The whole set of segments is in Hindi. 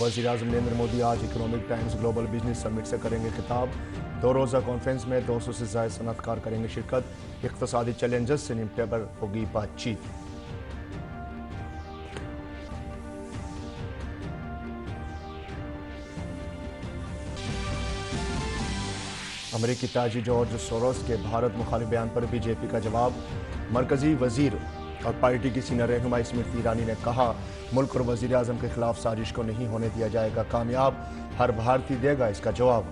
वज़ीर-ए-आज़म नरेंद्र मोदी आज economic times global business summit से करेंगे खिताब। 2 रोज़ा कॉन्फ्रेंस में 200 से ज़ायद सनअतकार करेंगे शिरकत। इक़्तिसादी चैलेंजेस से निपटने पर होगी बातचीत। अमेरिकी ताजी जॉर्ज सोरोस के भारत मुखालिफ बयान पर बीजेपी का जवाब। मरकजी वजीर और पार्टी की सीनियर रहनुमा स्मृति ईरानी ने कहा, मुल्क और वज़ीर-ए-आज़म के खिलाफ साजिश को नहीं होने दिया जाएगा कामयाब, हर भारतीय देगा इसका जवाब।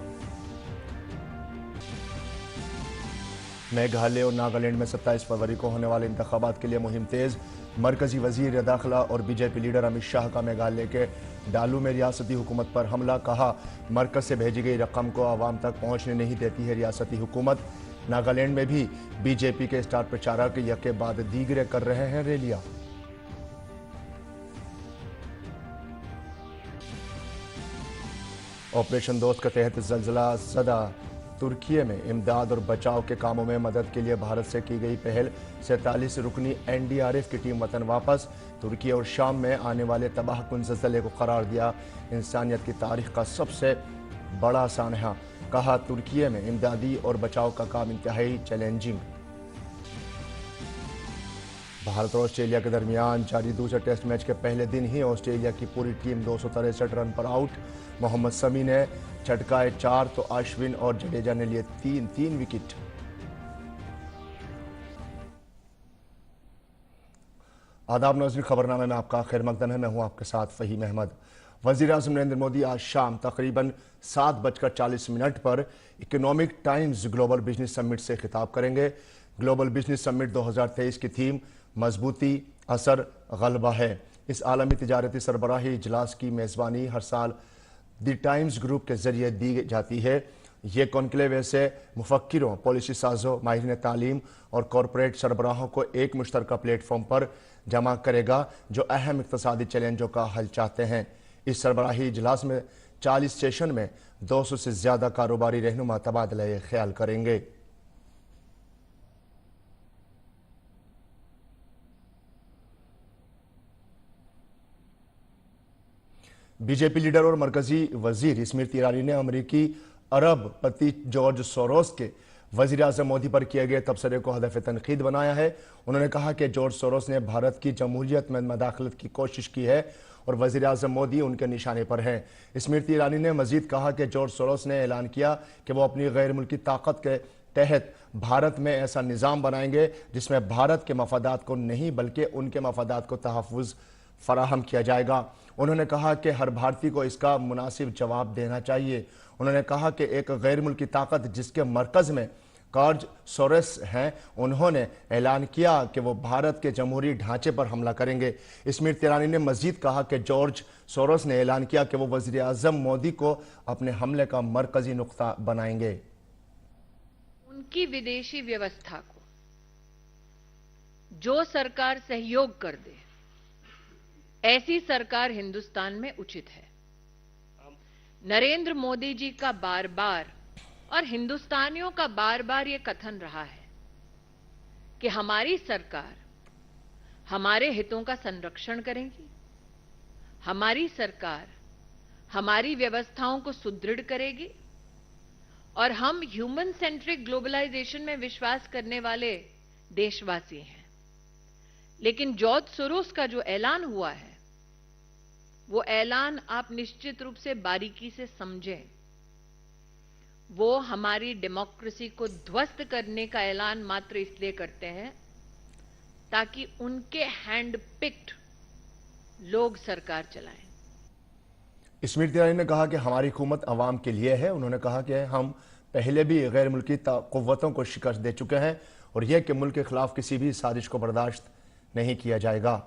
मेघालय और नागालैंड में 27 फरवरी को होने वाले इंतखाबात के लिए मुहिम तेज। मरकजी वजीर दाखिला और बीजेपी लीडर अमित शाह का मेघालय के डालू में रियासती हुकूमत पर हमला। कहा, मरकज से भेजी गई रकम को आवाम तक पहुंचने नहीं देती है रियासती हुकूमत। नागालैंड में भी बीजेपी के स्टार प्रचारक यके बाद दीगरे कर रहे हैं रैलियां। ऑपरेशन दोस्त के तहत जल्जला ज़दा तुर्की में इमदाद और बचाव के कामों में मदद के लिए भारत से की गई पहल। 47 रुकनी एनडीआरएफ की टीम वतन वापस। तुर्की और शाम में आने वाले तबाहकुन ज़लज़ले को करार दिया इंसानियत की तारीख का सबसे बड़ा सानहा। कहा, तुर्की में इमदादी और बचाव का काम इंतहाई चैलेंजिंग। भारत और ऑस्ट्रेलिया के दरमियान जारी दूसरे टेस्ट मैच के पहले दिन ही ऑस्ट्रेलिया की पूरी टीम 263 रन पर आउट। मोहम्मद शमी ने छटकाए 4 तो अश्विन और जडेजा ने लिए 3 विकेट। आदाब नाज़रीन, खबरनामे में आपका खैर मकदम है। मैं हूं आपके साथ फ़हीम अहमद। वज़ीर-ए-आज़म नरेंद्र मोदी आज शाम तकरीबन 7:40 पर economic times global business summit से खिताब करेंगे। ग्लोबल बिजनेस समिट 2023 की थीम मजबूती, असर, गलबा है। इस आलमी तिजारती सरबराही इजलास की मेज़बानी हर साल द टाइम्स ग्रुप के जरिए दी जाती है। ये कॉन्क्लेव ऐसे मुफक्किरों, पॉलिसी साजों, माहिरीन तालीम और कॉरपोरेट सरबराहों को एक मुश्तरका प्लेटफॉर्म पर जमा करेगा जो अहम इक़्तिसादी चैलेंजों का हल चाहते हैं। इस सरबराही इजलास में 40 सेशन में 200 से ज़्यादा कारोबारी रहनुमा तबादला ख्याल करेंगे। बीजेपी लीडर और मरकजी वजीर स्मृति ईरानी ने अमेरिकी अरबपति जॉर्ज सोरोस के वज़ीर-ए-आज़म मोदी पर किए गए तबसरे को हदफ तनकीद बनाया है। उन्होंने कहा कि जॉर्ज सोरोस ने भारत की जमहूरियत में मदाखलत की कोशिश की है और वज़ीर-ए-आज़म मोदी उनके निशाने पर हैं। स्मृति ईरानी ने मजीद कहा कि जॉर्ज सोरोस ने ऐलान किया कि वो अपनी गैर मुल्की ताकत के तहत भारत में ऐसा निज़ाम बनाएंगे जिसमें भारत के मफादात को नहीं बल्कि उनके मफादात को तहफ़्फ़ुज़ फराहम किया जाएगा। उन्होंने कहा कि हर भारतीय को इसका मुनासिब जवाब देना चाहिए। उन्होंने कहा कि एक गैर मुल्की ताकत जिसके मरकज़ में जॉर्ज सोरोस हैं, उन्होंने ऐलान किया कि वो भारत के जमहूरी ढांचे पर हमला करेंगे। स्मृति ईरानी ने मजीद कहा कि जॉर्ज सोरोस ने ऐलान किया कि वो वज़ीर-ए-आज़म मोदी को अपने हमले का मरकजी नुक्ता बनाएंगे। उनकी विदेशी व्यवस्था को जो सरकार सहयोग कर दे, ऐसी सरकार हिंदुस्तान में उचित है। नरेंद्र मोदी जी का बार बार और हिंदुस्तानियों का बार बार ये कथन रहा है कि हमारी सरकार हमारे हितों का संरक्षण करेगी, हमारी सरकार हमारी व्यवस्थाओं को सुदृढ़ करेगी और हम ह्यूमन सेंट्रिक ग्लोबलाइजेशन में विश्वास करने वाले देशवासी हैं। लेकिन जॉर्ज सोरोस का जो ऐलान हुआ है, वो ऐलान आप निश्चित रूप से बारीकी से समझें। वो हमारी डेमोक्रेसी को ध्वस्त करने का ऐलान मात्र इसलिए करते हैं ताकि उनके हैंड पिक्ड लोग सरकार चलाएं। स्मृति ईरानी ने कहा कि हमारी हुकूमत अवाम के लिए है। उन्होंने कहा कि हम पहले भी गैर मुल्की कुव्वतों को शिकस्त दे चुके हैं और यह कि मुल्क के खिलाफ किसी भी साजिश को बर्दाश्त नहीं किया जाएगा।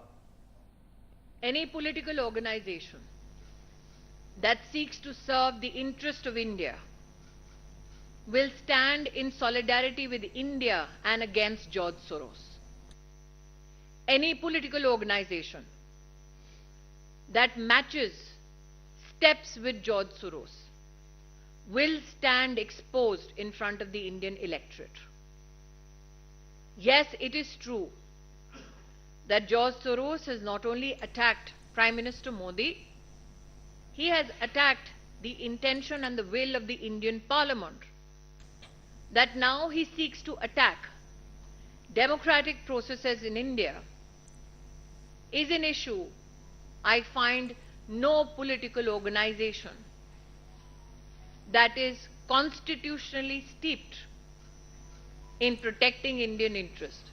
Any political organization that seeks to serve the interest of India will stand in solidarity with India and against George Soros. Any political organization that matches steps with George Soros will stand exposed in front of the Indian electorate. Yes, it is true that George Soros has not only attacked Prime Minister Modi, he has attacked the intention and the will of the Indian Parliament, that now he seeks to attack democratic processes in India, is an issue I find no political organization that is constitutionally steeped in protecting Indian interest.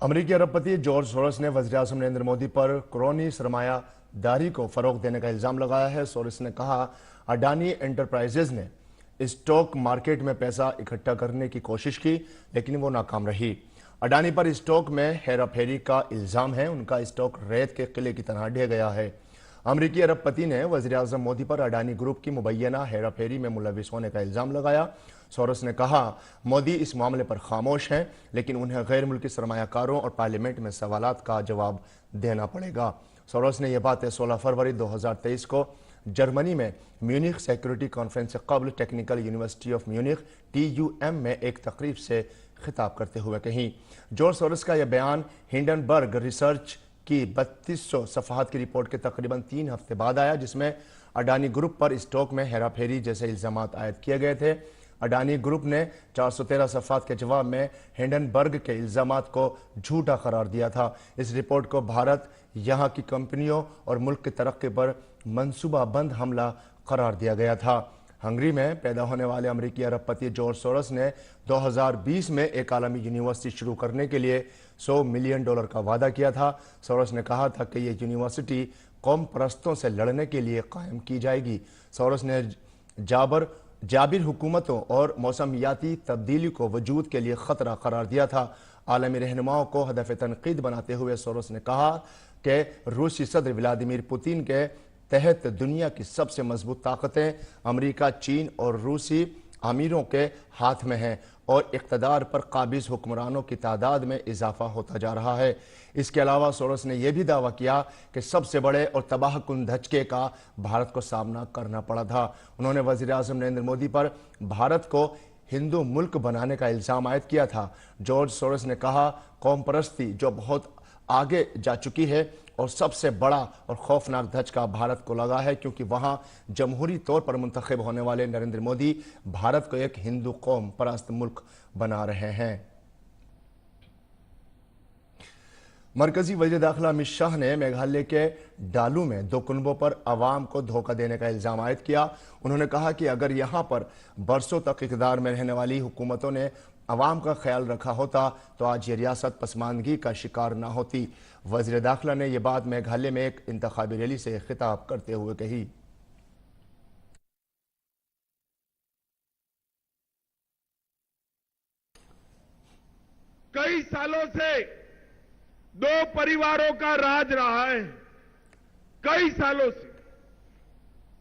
अमेरिकी अरबपति जॉर्ज सोरोस ने वज़ीर-ए-आज़म नरेंद्र मोदी पर क्रोनी सरमायादारी को फरोग देने का इल्जाम लगाया है। सोरोस ने कहा, अडानी एंटरप्राइजेज ने स्टॉक मार्केट में पैसा इकट्ठा करने की कोशिश की, लेकिन वो नाकाम रही। अडानी पर स्टॉक में हेराफेरी का इल्जाम है। उनका स्टॉक रेत के किले की तरह ढह गया है। अमेरिकी अरबपति ने वज़ीर-ए-आज़म मोदी पर अडानी ग्रुप की मुबैना हेराफेरी में मुलविस होने का इल्जाम लगाया। सोरोस ने कहा, मोदी इस मामले पर खामोश हैं, लेकिन उन्हें गैर मुल्की सरमायाकारों और पार्लियामेंट में सवालात का जवाब देना पड़ेगा। सोरोस ने यह बातें 16 फरवरी 2023 को जर्मनी में म्यूनिख सिक्योरिटी कॉन्फ्रेंस से कबल technical university of Munich TUM में एक तकरीब से खिताब करते हुए कहीं। जॉर्ज सोरोस का यह बयान हिंडनबर्ग रिसर्च की 3200 सफ़हात की रिपोर्ट के तकरीबन 3 हफ्ते बाद आया, जिसमें अडानी ग्रुप पर स्टॉक में हेराफेरी जैसे इल्जामात आयद किए गए थे। अडानी ग्रुप ने 413 सफ़हात के जवाब में हिंडनबर्ग के इल्जामात को झूठा करार दिया था। इस रिपोर्ट को भारत, यहाँ की कंपनियों और मुल्क की तरक्की पर मंसूबाबंद हमला करार दिया गया था। हंगरी में पैदा होने वाले अमेरिकी अरबपति जॉर्ज सोरोस ने 2020 में एक आलमी यूनिवर्सिटी शुरू करने के लिए $100 मिलियन का वादा किया था। सोरोस ने कहा था कि यह यूनिवर्सिटी कौम परस्तों से लड़ने के लिए कायम की जाएगी। सोरोस ने जाबिर हुकूमतों और मौसमियाती तब्दीली को वजूद के लिए खतरा करार दिया था। आलमी रहनुमाओं को हदफ तनकीद बनाते हुए सोरोस ने कहा कि रूसी सदर व्लादिमीर पुतिन के तहत दुनिया की सबसे मजबूत ताकतें अमेरिका, चीन और रूसी अमीरों के हाथ में हैं और इक़्तिदार पर काबिज हुक्मरानों की तादाद में इजाफा होता जा रहा है। इसके अलावा सोरोस ने यह भी दावा किया कि सबसे बड़े और तबाहकुन धचके का भारत को सामना करना पड़ा था। उन्होंने वज़ीर-ए-आज़म नरेंद्र मोदी पर भारत को हिंदू मुल्क बनाने का इल्ज़ाम आयद किया था। जॉर्ज सोरोस ने कहा, कौम परस्ती जो बहुत आगे जा चुकी है और सबसे बड़ा और खौफनाक धचका भारत को लगा है, क्योंकि वहां जमहूरी तौर पर मुंतखब होने वाले नरेंद्र मोदी भारत को एक हिंदू कौम परस्त मुल्क बना रहे हैं। मरकजी वज़ीर दाखिला अमित शाह ने मेघालय के डालू में 2 कुनबों पर अवाम को धोखा देने का इल्जाम आयद किया। उन्होंने कहा कि अगर यहां पर बरसों तक इक़्तिदार में रहने वाली हुकूमतों ने अवाम का ख्याल रखा होता तो आज ये रियासत पसमानदगी का शिकार ना होती। वज़ीर दाखिला ने यह बात मेघालय में एक इंतखाबी रैली से खिताब करते हुए कही। कई सालों से 2 परिवारों का राज रहा है।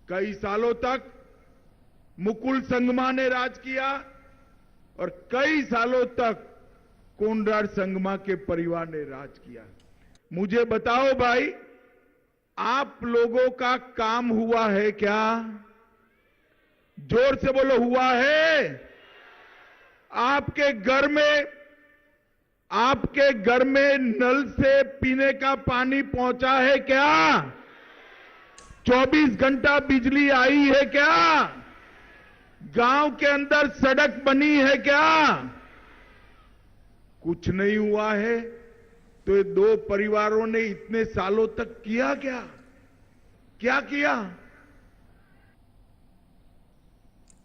कई सालों तक मुकुल संगमा ने राज किया और कई सालों तक कोनराड संगमा के परिवार ने राज किया। मुझे बताओ भाई, आप लोगों का काम हुआ है क्या? जोर से बोलो, हुआ है? आपके घर में नल से पीने का पानी पहुंचा है क्या? 24 घंटा बिजली आई है क्या? गांव के अंदर सड़क बनी है क्या? कुछ नहीं हुआ है। तो ये 2 परिवारों ने इतने सालों तक किया क्या किया?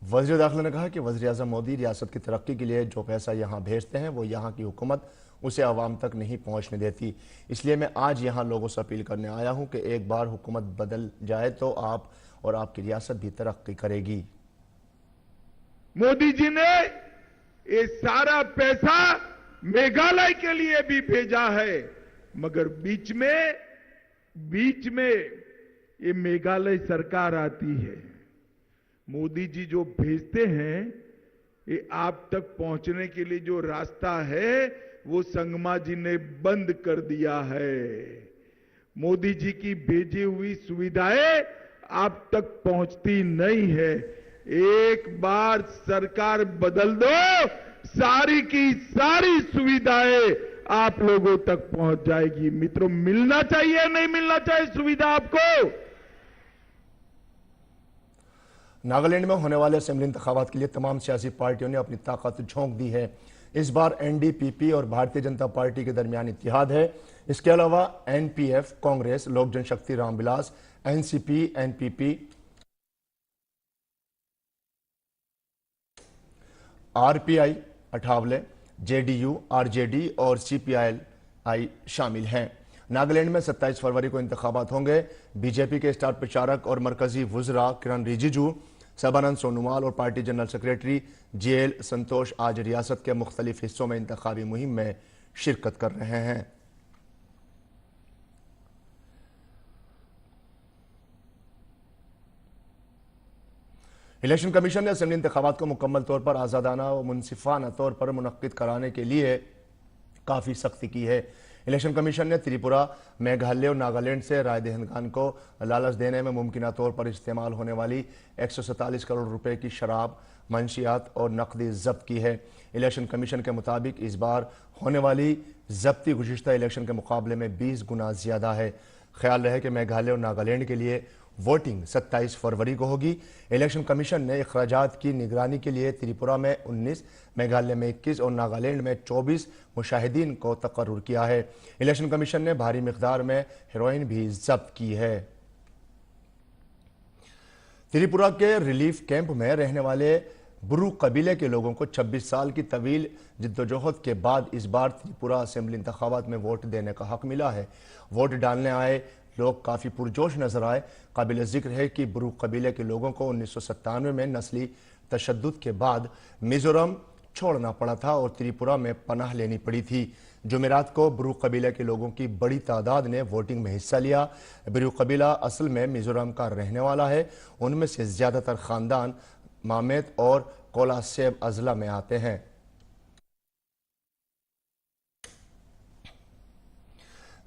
वज़ीर दाखिला ने कहा कि वज़ीर-ए-आज़म मोदी रियासत की तरक्की के लिए जो पैसा यहाँ भेजते हैं वो यहाँ की हुकूमत उसे आवाम तक नहीं पहुँचने देती। इसलिए मैं आज यहाँ लोगों से अपील करने आया हूँ कि एक बार हुकूमत बदल जाए तो आप और आपकी रियासत भी तरक्की करेगी। मोदी जी ने ये सारा पैसा मेघालय के लिए भी भेजा है, मगर बीच में ये मेघालय सरकार आती है। मोदी जी जो भेजते हैं, ये आप तक पहुंचने के लिए जो रास्ता है वो संगमा जी ने बंद कर दिया है। मोदी जी की भेजी हुई सुविधाएं आप तक पहुंचती नहीं है। एक बार सरकार बदल दो, सारी की सारी सुविधाएं आप लोगों तक पहुंच जाएगी। मित्रों, मिलना चाहिए नहीं मिलना चाहिए सुविधा आपको? नागालैंड में होने वाले असेंबली इंतखाबात के लिए तमाम सियासी पार्टियों ने अपनी ताकत झोंक दी है। इस बार एनडीपीपी और भारतीय जनता पार्टी के दरमियान इत्तेहाद है। इसके अलावा NPF, Congress, Lok Janshakti Ramvilas, NCP, NPP, RPI, Athawale, JDU, RJD और सीपीआई शामिल हैं। नागालैंड में 27 फरवरी को इंतखाबात होंगे। बीजेपी के स्टार प्रचारक और मरकजी वुजरा किरण रिजिजू, सर्बानंद सोनोवाल और पार्टी जनरल सेक्रेटरी जेएल संतोष आज रियासत के मुख्तलिफ हिस्सों में इंतखाबी मुहिम में शिरकत कर रहे हैं। इलेक्शन कमीशन ने असेंबली इंतखाबात को मुकम्मल तौर पर आज़ादाना और मुनसिफाना तौर पर मुनक्किद कराने के लिए काफ़ी सख्ती की है। इलेक्शन कमीशन ने त्रिपुरा, मेघालय और नागालैंड से राय दहिंदगान को लालच देने में मुमकिना तौर पर इस्तेमाल होने वाली 147 करोड़ रुपए की शराब, मंशियात और नकदी जब्त की है। इलेक्शन कमीशन के मुताबिक इस बार होने वाली जब्ती गुज़िश्ता इलेक्शन के मुकाबले में 20 गुना ज़्यादा है। ख्याल रहे कि मेघालय और नागालैंड के लिए वोटिंग 27 फरवरी को होगी। इलेक्शन कमीशन ने अखराजात की निगरानी के लिए त्रिपुरा में 19, मेघालय में 21 और नागालैंड में 24 मुशाहिदीन को तकर्रुर किया है। इलेक्शन कमीशन ने भारी मिकदार में हेरोइन भी जब्त की है। त्रिपुरा के रिलीफ कैंप में रहने वाले बुरु कबीले के लोगों को 26 साल की तवील जिद्दोजहद के बाद इस बार त्रिपुरा असेंबली इंतखाबात में वोट देने का हक मिला है। वोट डालने आए लोग काफ़ी पुरजोश नजर आए। काबिल जिक्र है कि बुरु कबीले के लोगों को 1997 में नस्ली तशद्दुद के बाद मिजोरम छोड़ना पड़ा था और त्रिपुरा में पनाह लेनी पड़ी थी। जुमेरात को बुरु कबीले के लोगों की बड़ी तादाद ने वोटिंग में हिस्सा लिया। बुरु कबीला असल में मिजोरम का रहने वाला है। उनमें से ज़्यादातर ख़ानदान मामेत और कोलासेब अजला में आते हैं।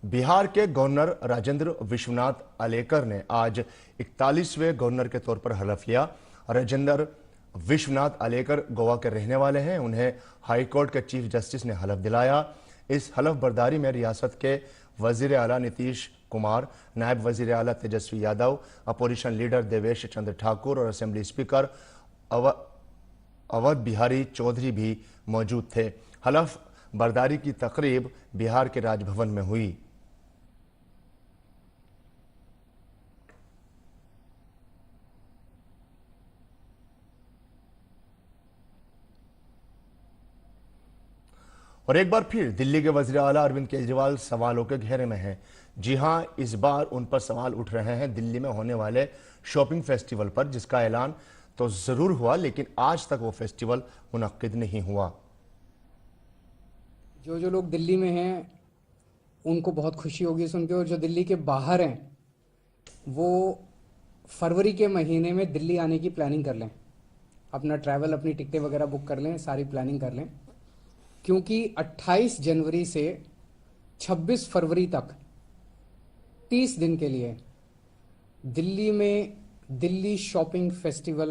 बिहार के गवर्नर राजेंद्र विश्वनाथ आलेकर ने आज 41वें गवर्नर के तौर पर हलफ लिया। राजेंद्र विश्वनाथ आलेकर गोवा के रहने वाले हैं। उन्हें हाई कोर्ट के चीफ जस्टिस ने हलफ दिलाया। इस हलफ बर्दारी में रियासत के वजीर आला नीतीश कुमार, नायब वजीर आला तेजस्वी यादव, अपोजिशन लीडर देवेश चंद्र ठाकुर और असेंबली स्पीकर अवध बिहारी चौधरी भी मौजूद थे। हलफ बर्दारी की तकरीब बिहार के राजभवन में हुई। और एक बार फिर दिल्ली के वज़ीर आला अरविंद केजरीवाल सवालों के घेरे में हैं। जी हां, इस बार उन पर सवाल उठ रहे हैं दिल्ली में होने वाले शॉपिंग फेस्टिवल पर, जिसका ऐलान तो जरूर हुआ लेकिन आज तक वो फेस्टिवल मुनक्किद नहीं हुआ। जो लोग दिल्ली में हैं उनको बहुत खुशी होगी सुन के, और जो दिल्ली के बाहर हैं वो फरवरी के महीने में दिल्ली आने की प्लानिंग कर लें। अपना ट्रैवल, अपनी टिकटें वगैरह बुक कर लें, सारी प्लानिंग कर लें, क्योंकि 28 जनवरी से 26 फरवरी तक 30 दिन के लिए दिल्ली में दिल्ली शॉपिंग फेस्टिवल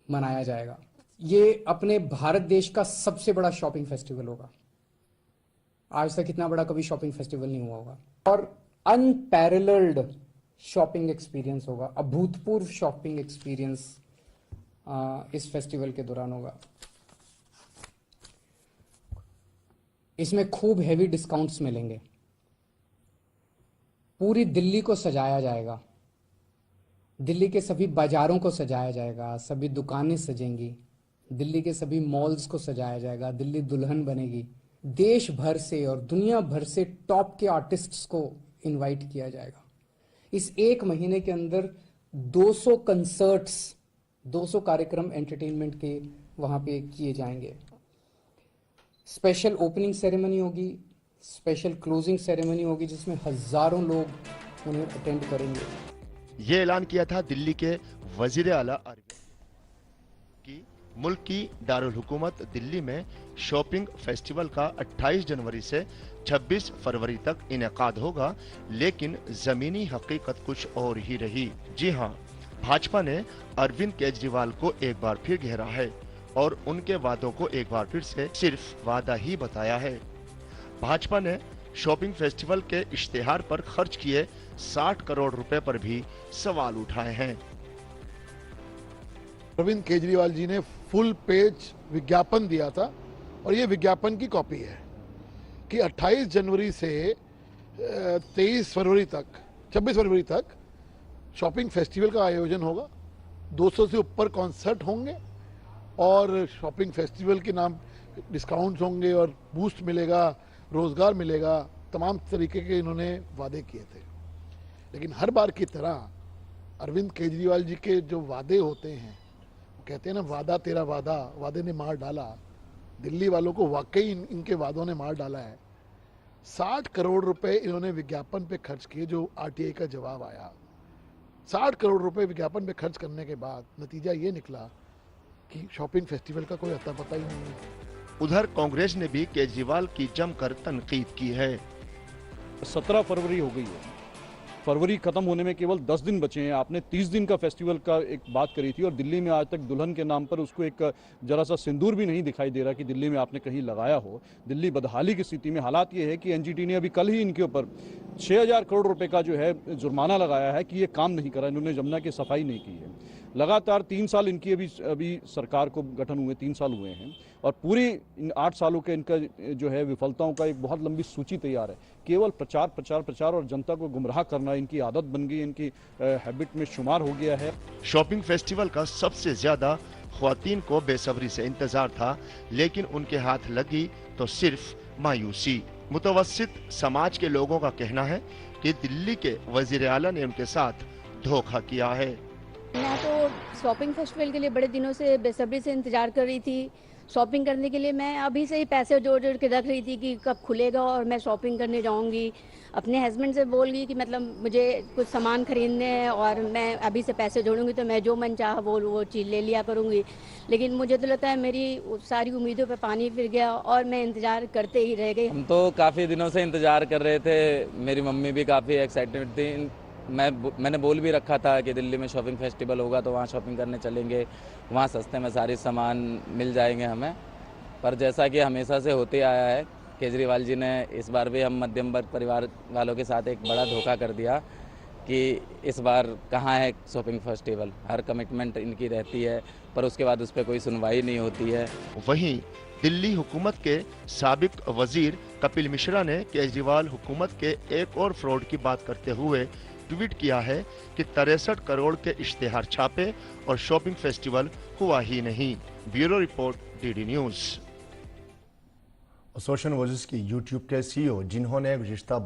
मनाया जाएगा। ये अपने भारत देश का सबसे बड़ा शॉपिंग फेस्टिवल होगा। आज तक इतना बड़ा कभी शॉपिंग फेस्टिवल नहीं हुआ होगा और अनपैरेलल्ड शॉपिंग एक्सपीरियंस होगा। अभूतपूर्व शॉपिंग एक्सपीरियंस इस फेस्टिवल के दौरान होगा। इसमें खूब हेवी डिस्काउंट्स मिलेंगे। पूरी दिल्ली को सजाया जाएगा, दिल्ली के सभी बाजारों को सजाया जाएगा, सभी दुकानें सजेंगी, दिल्ली के सभी मॉल्स को सजाया जाएगा, दिल्ली दुल्हन बनेगी। देश भर से और दुनिया भर से टॉप के आर्टिस्ट्स को इनवाइट किया जाएगा। इस एक महीने के अंदर 200 कंसर्ट्स, 200 कार्यक्रम एंटरटेनमेंट के वहां पे किए जाएंगे। स्पेशल ओपनिंग सेरेमनी होगी, स्पेशल क्लोजिंग सेरेमनी होगी, जिसमें हजारों लोग उन्हें अटेंड करेंगे। ये ऐलान किया था दिल्ली के वजीर आला अरविंद की मुल्क की दारुल हुकूमत दिल्ली में शॉपिंग फेस्टिवल का 28 जनवरी से 26 फरवरी तक इनेकाद होगा, लेकिन जमीनी हकीकत कुछ और ही रही। जी हां, भाजपा ने अरविंद केजरीवाल को एक बार फिर घेरा है और उनके वादों को एक बार फिर से सिर्फ वादा ही बताया है। भाजपा ने शॉपिंग फेस्टिवल के इश्तेहार पर खर्च किए 60 करोड़ रुपए पर भी सवाल उठाए हैं। अरविंद केजरीवाल जी ने फुल पेज विज्ञापन दिया था और ये विज्ञापन की कॉपी है कि 28 जनवरी से 26 फरवरी तक शॉपिंग फेस्टिवल का आयोजन होगा। 200 से ऊपर कॉन्सर्ट होंगे और शॉपिंग फेस्टिवल के नाम डिस्काउंट्स होंगे और बूस्ट मिलेगा, रोजगार मिलेगा, तमाम तरीके के इन्होंने वादे किए थे। लेकिन हर बार की तरह अरविंद केजरीवाल जी के जो वादे होते हैं, वो कहते हैं ना, वादा तेरा वादा, वादे ने मार डाला। दिल्ली वालों को वाकई इनके वादों ने मार डाला है। 60 करोड़ रुपए इन्होंने विज्ञापन पे खर्च किए, जो आरटीआई का जवाब आया। 60 करोड़ रुपए विज्ञापन पे खर्च करने के बाद नतीजा ये निकला कि शॉपिंग फेस्टिवल का कोई अता पता ही नहीं है। उधर कांग्रेस ने भी केजरीवाल की जमकर तनकीद की है। 17 फरवरी हो गई है, फरवरी खत्म होने में केवल 10 दिन बचे हैं। आपने 30 दिन का फेस्टिवल का एक बात करी थी और दिल्ली में आज तक दुल्हन के नाम पर उसको एक जरा सा सिंदूर भी नहीं दिखाई दे रहा कि दिल्ली में आपने कहीं लगाया हो। दिल्ली बदहाली की स्थिति में। हालात ये है कि एनजीटी ने अभी कल ही इनके ऊपर 6000 करोड़ रुपए का जो है जुर्माना लगाया है कि ये काम नहीं करा, इन्होंने यमुना की सफाई नहीं की है। लगातार 3 साल इनकी अभी सरकार को गठन हुए 3 साल हुए हैं और पूरी इन 8 सालों के इनका जो है विफलताओं का एक बहुत लंबी सूची तैयार है। केवल प्रचार और जनता को गुमराह करना इनकी आदत बन गई, इनकी हैबिट में शुमार हो गया है। शॉपिंग फेस्टिवल का सबसे ज्यादा ख्वातीन को बेसब्री से इंतजार था, लेकिन उनके हाथ लगी तो सिर्फ मायूसी। मुतवस्सित समाज के लोगों का कहना है कि दिल्ली के वजीर आला ने उनके साथ धोखा किया है। मैं तो शॉपिंग फेस्टिवल के लिए बड़े दिनों से बेसब्री से इंतजार कर रही थी। शॉपिंग करने के लिए मैं अभी से ही पैसे जोड़ जोड़ के रख रही थी कि कब खुलेगा और मैं शॉपिंग करने जाऊंगी। अपने हस्बैंड से बोल गई कि मतलब मुझे कुछ सामान खरीदने हैं और मैं अभी से पैसे जोड़ूंगी तो मैं जो मन चाह वो चीज़ ले लिया करूंगी। लेकिन मुझे तो लगता है मेरी सारी उम्मीदों पे पानी फिर गया और मैं इंतज़ार करते ही रह गई। हम तो काफ़ी दिनों से इंतज़ार कर रहे थे, मेरी मम्मी भी काफ़ी एक्साइटेड थी। मैंने बोल भी रखा था कि दिल्ली में शॉपिंग फेस्टिवल होगा तो वहाँ शॉपिंग करने चलेंगे, वहाँ सस्ते में सारी सामान मिल जाएंगे हमें। पर जैसा कि हमेशा से होते आया है, केजरीवाल जी ने इस बार भी हम मध्यम वर्ग परिवार वालों के साथ एक बड़ा धोखा कर दिया कि इस बार कहाँ है शॉपिंग फेस्टिवल। हर कमिटमेंट इनकी रहती है पर उसके बाद उस पर कोई सुनवाई नहीं होती है। वहीं दिल्ली हुकूमत के साबिक वजीर कपिल मिश्रा ने केजरीवाल हुकूमत के एक और फ्रॉड की बात करते हुए ट्वीट किया है कि 63 करोड़ के इश्तेहार छापे और शॉपिंग फेस्टिवल हुआ ही नहीं। Bureau report, DD news. Association voice की यूट्यूब के सीईओ, जिन्होंने गुज़िश्ता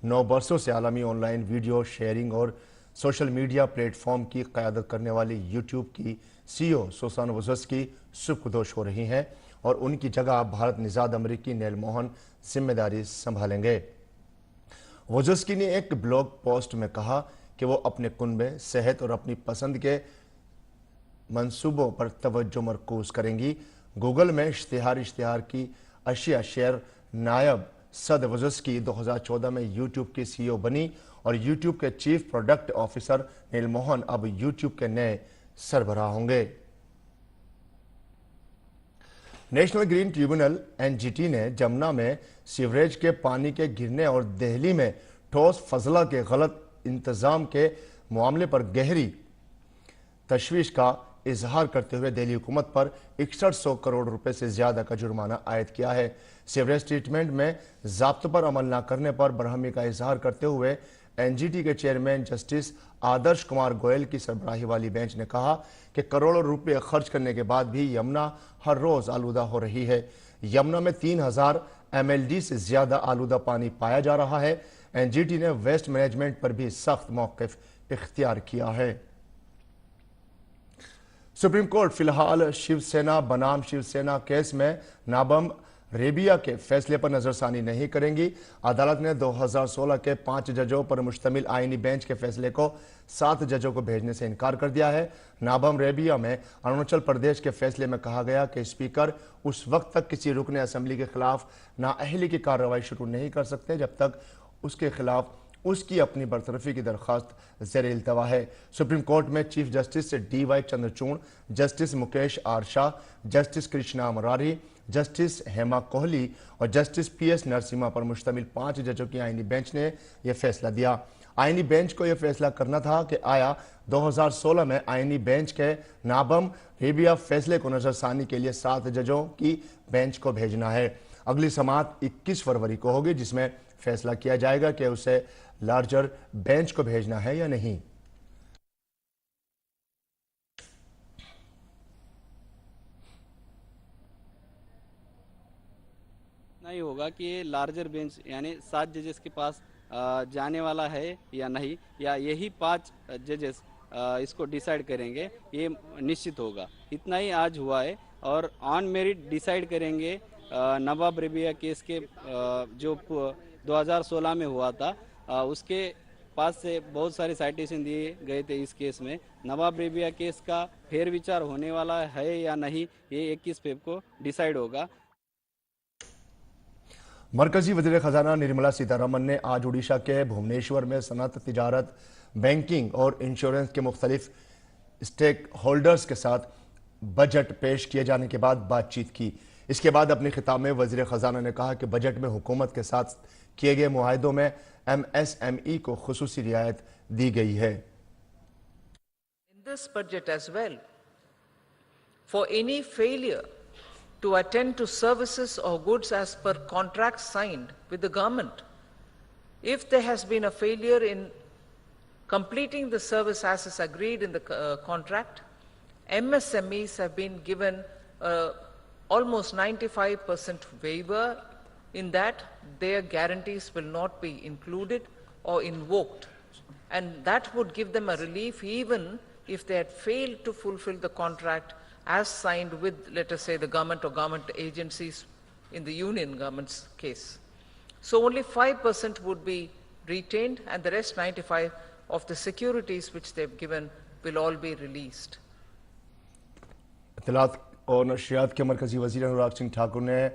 9 वर्षों से आलमी ऑनलाइन वीडियो शेयरिंग और सोशल मीडिया प्लेटफॉर्म की क़यादत करने वाली यूट्यूब की सीईओ सुसान वॉइस की सुखदोश हो रही हैं और उनकी जगह भारत निजाद अमरीकी नील मोहन जिम्मेदारी संभालेंगे। वोजस्की ने एक ब्लॉग पोस्ट में कहा कि वो अपने कुनबे, सेहत और अपनी पसंद के मंसूबों पर तवज्जो मरकूज करेंगी। गूगल में इश्तिहार की अशिया शेयर नायब सद वोजस्की 2014 में यूट्यूब की सीईओ बनी और यूट्यूब के चीफ प्रोडक्ट ऑफिसर नील मोहन अब यूट्यूब के नए सरबराह होंगे। नेशनल ग्रीन ट्रिब्यूनल एनजीटी ने जमुना में सीवरेज के पानी के गिरने और दिल्ली में ठोस फजला के गलत इंतजाम के मामले पर गहरी तशवीश का इजहार करते हुए दिल्ली हुकूमत पर 6100 करोड़ रुपए से ज्यादा का जुर्माना आयद किया है। सीवरेज ट्रीटमेंट में ज़ाब्तों पर अमल न करने पर बरहमी का इजहार करते हुए एनजीटी के चेयरमैन जस्टिस आदर्श कुमार गोयल की सरबराही वाली बेंच ने कहा कि करोड़ों रुपए खर्च करने के बाद भी यमुना हर रोज आलूदा हो रही है। यमुना में 3000 MLD से ज्यादा आलूदा पानी पाया जा रहा है। एनजीटी ने वेस्ट मैनेजमेंट पर भी सख्त मौक़िफ़ इख्तियार किया है। सुप्रीम कोर्ट फिलहाल शिवसेना बनाम शिवसेना केस में नाबम रेबिया के फैसले पर नजरसानी नहीं करेंगी। अदालत ने 2016 के 5 जजों पर मुश्तमिल आईनी बेंच के फैसले को 7 जजों को भेजने से इनकार कर दिया है। नाबम रेबिया में अरुणाचल प्रदेश के फैसले में कहा गया कि स्पीकर उस वक्त तक किसी रुकन असम्बली के खिलाफ नाअहली की कार्रवाई शुरू नहीं कर सकते जब तक उसके खिलाफ उसकी अपनी बरतरफी की दरख्वास्त ज़ेर इल्तवा है। सुप्रीम कोर्ट में चीफ जस्टिस से DY Chandrachud, justice Mukesh R Shah, justice Krishna Murari, justice Hema Kohli और जस्टिस PS नरसिम्हा पर मुश्तमिल 5 जजों की आईनी बेंच ने यह फैसला दिया। आईनी बेंच को यह फैसला करना था कि आया 2016 में आईनी बेंच के नाबम रेबिया फैसले को नजरसानी के लिए 7 जजों की बेंच को भेजना है। अगली समाअत 21 फरवरी को होगी, जिसमें फैसला किया जाएगा कि उसे लार्जर बेंच को भेजना है या नहीं। नहीं होगा कि ये लार्जर बेंच यानी 7 जजेस के पास जाने वाला है या नहीं, या यही 5 जजेस इसको डिसाइड करेंगे, ये निश्चित होगा। इतना ही आज हुआ है और ऑन मेरिट डिसाइड करेंगे। नवाब रेबिया केस के जो 2016 में हुआ था, उसके पास से बहुत सारे साइटेशन दिए गए थे इस केस में। नवाब रेबिया केस का फेर विचार होने वाला है या नहीं, ये 21 फेब को डिसाइड होगा। मरकजी वज़ीर खजाना निर्मला सीतारमन ने आज उड़ीसा के भुवनेश्वर में सनअत, तिजारत, बैंकिंग और इंश्योरेंस के मुख्तलिफ स्टेक होल्डर्स के साथ बजट पेश किए जाने के बाद बातचीत की। इसके बाद अपने खिताब में वज़ीर खजाना ने कहा कि बजट में हुकूमत के साथ किए गए मुआहिदों में MSME को खुसूसी रियायत दी गई है। In this budget as well, for any failure to attend to services or goods as per contracts signed with the government, if there has been a failure in completing the service as is agreed in the contract, MSMEs have been given almost 95% waiver in that their guarantees will not be included or invoked, and that would give them a relief even if they had failed to fulfill the contract as signed with, let us say, the government or government agencies in the union government's case. So only 5% would be retained, and the rest 95 of the securities which they've given will all be released. इत्तलात और नशरियात के मरकजी वज़ीर अनुराग सिंह ठाकुर ने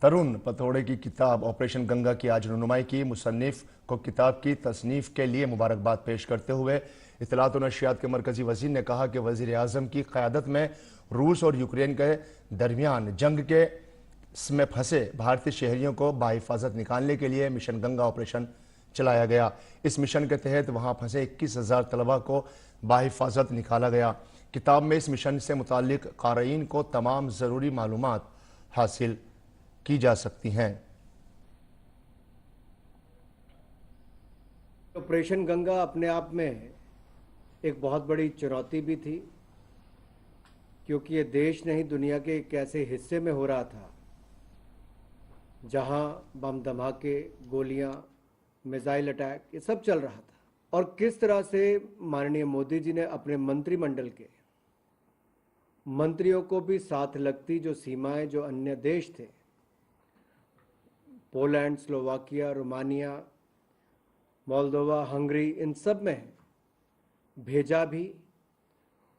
तरुण पतौड़े की किताब ऑपरेशन गंगा की आज रनुमाई की। मुसन्निफ को किताब की तसनीफ के लिए मुबारकबाद पेश करते हुए इत्तलात और नशरियात के मरकजी वज़ीर ने कहा कि वज़ीर आज़म की क़यादत में रूस और यूक्रेन के दरमियान जंग के में फंसे भारतीय शहरियों को बाहिफाजत निकालने के लिए मिशन गंगा ऑपरेशन चलाया गया। इस मिशन के तहत वहां फंसे 21,000 तलबा को बाहिफाजत निकाला गया। किताब में इस मिशन से मुताल्लिक क़ारीन को तमाम ज़रूरी मालूमात हासिल की जा सकती हैं। ऑपरेशन गंगा अपने आप में एक बहुत बड़ी चुनौती भी थी, क्योंकि ये देश नहीं दुनिया के एक ऐसे हिस्से में हो रहा था जहां बम धमाके, गोलियां, मिसाइल अटैक, ये सब चल रहा था। और किस तरह से माननीय मोदी जी ने अपने मंत्रिमंडल के मंत्रियों को भी साथ लगती जो सीमाएं जो अन्य देश थे, Poland, Slovakia, Romania, Moldova, Hungary, इन सब में भेजा भी,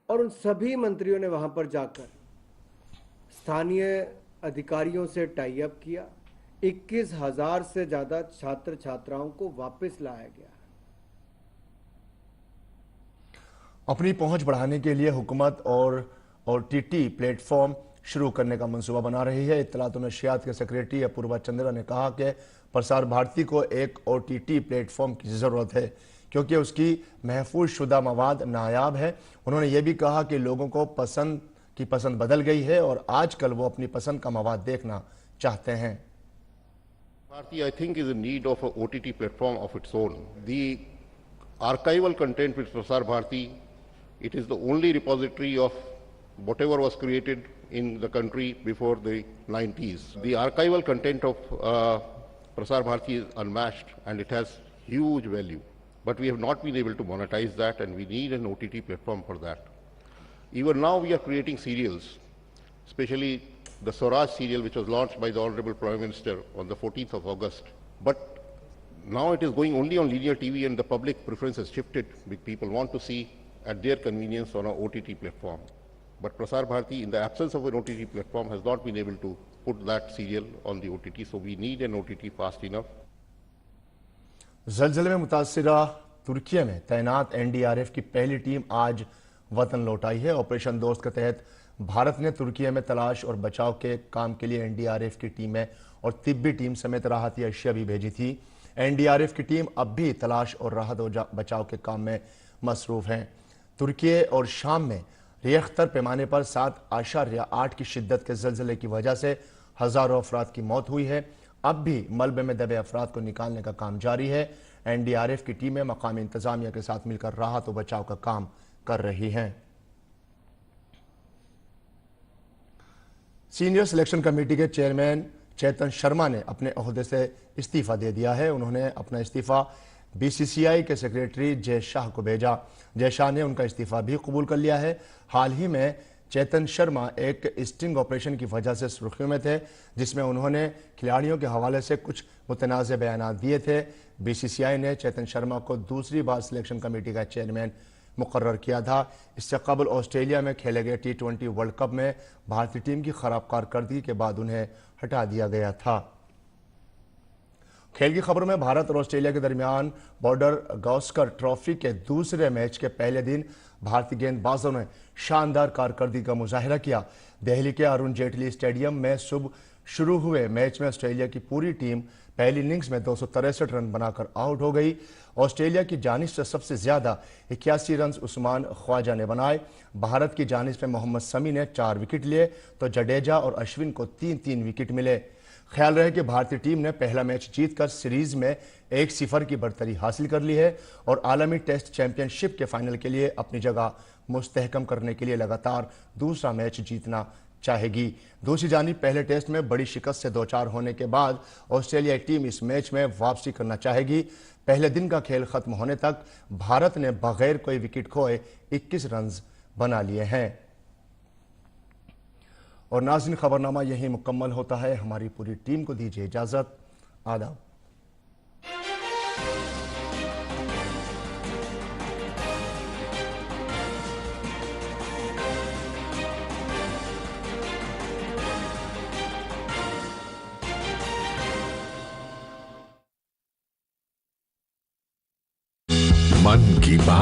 और उन सभी मंत्रियों ने वहां पर जाकर स्थानीय अधिकारियों से टाई अप किया। 21,000 से ज्यादा छात्र छात्राओं को वापस लाया गया। अपनी पहुंच बढ़ाने के लिए हुकूमत और OTT प्लेटफॉर्म शुरू करने का मंसूबा बना रही है। इत्तलात और नशरियात के सेक्रेटरी अपूर्वा चंद्रा ने कहा कि प्रसार भारती को एक OTT प्लेटफॉर्म की ज़रूरत है, क्योंकि उसकी महफूज शुदा मवाद नायाब है। उन्होंने ये भी कहा कि लोगों को पसंद बदल गई है और आजकल वो अपनी पसंद का मवाद देखना चाहते हैं। Bharti, I think, is in need of a OTT platform of its own. The archival content with Prasar Bharati, it is the only repository of whatever was created in the country before the 90s. The archival content of Prasar Bharati is unmatched and it has huge value. But we have not been able to monetize that, and we need an OTT platform for that. Even now we are creating serials, especially the Swaraj serial, which was launched by the Honorable Prime Minister on the 14th of August. But now it is going only on linear TV, and the public preference has shifted. People want to see at their convenience on an OTT platform. But Prasar Bharati, in the absence of an OTT platform, has not been able to put that serial on the OTT. So we need an OTT fast enough. ज़लज़ले में मुतासिरा तुर्की में तैनात NDRF की पहली टीम आज वतन लौट आई है। ऑपरेशन दोस्त के तहत भारत ने तुर्की में तलाश और बचाव के काम के लिए NDRF की टीमें और तिब्बी टीम समेत राहती अशिया भी भेजी थी। एनडीआरएफ की टीम अब भी तलाश और राहत और बचाव के काम में मसरूफ है। तुर्की और शाम में रिख्तर पैमाने पर 7.8 की शिद्दत के ज़लज़ले की वजह से हजारों अफराद की मौत हुई है। अब भी मलबे में दबे अफराद को निकालने का काम जारी है। एनडीआरएफ की टीमें मकामी इंतजामिया के साथ मिलकर राहत और बचाव का काम कर रही हैं। सीनियर सिलेक्शन कमेटी के चेयरमैन चेतन शर्मा ने अपने ओहदे से इस्तीफा दे दिया है। उन्होंने अपना इस्तीफा बीसीसीआई के सेक्रेटरी जय शाह को भेजा। जय शाह ने उनका इस्तीफा भी कबूल कर लिया है। हाल ही में चेतन शर्मा एक स्टिंग ऑपरेशन की वजह से सुर्खियों में थे, जिसमें उन्होंने खिलाड़ियों के हवाले से कुछ मुतनाज़ बयान दिए थे। बीसीसीआई ने चेतन शर्मा को दूसरी बार सिलेक्शन कमेटी का चेयरमैन मुकर्रर किया था। इससे कबल ऑस्ट्रेलिया में खेले गए T20 वर्ल्ड कप में भारतीय टीम की खराब कारकर्दगी के बाद उन्हें हटा दिया गया था। खेल की खबरों में भारत और ऑस्ट्रेलिया के दरमियान बॉर्डर गावस्कर ट्रॉफी के दूसरे मैच के पहले दिन भारतीय गेंदबाजों ने शानदार कारकर्दगी का मुजाहिरा किया। दिल्ली के अरुण जेटली स्टेडियम में सुबह शुरू हुए मैच में ऑस्ट्रेलिया की पूरी टीम पहली इनिंग्स में 263 रन बनाकर आउट हो गई। ऑस्ट्रेलिया की जानिब से सबसे ज्यादा 81 रन उस्मान ख्वाजा ने बनाए। भारत की जानिब से मोहम्मद शमी ने 4 विकेट लिए तो जडेजा और अश्विन को 3-3 विकेट मिले। ख्याल रहे कि भारतीय टीम ने पहला मैच जीतकर सीरीज में 1-0 की बढ़तरी हासिल कर ली है और आलमी टेस्ट चैंपियनशिप के फाइनल के लिए अपनी जगह मुस्तहकम करने के लिए लगातार दूसरा मैच जीतना चाहेगी। दूसरी जानिब पहले टेस्ट में बड़ी शिकस्त से 2-4 होने के बाद ऑस्ट्रेलियाई टीम इस मैच में वापसी करना चाहेगी। पहले दिन का खेल खत्म होने तक भारत ने बगैर कोई विकेट खोए 21 रन बना लिए हैं। और नाज़रीन, खबरनामा यही मुकम्मल होता है। हमारी पूरी टीम को दीजिए इजाजत। आदाब। मन की बात।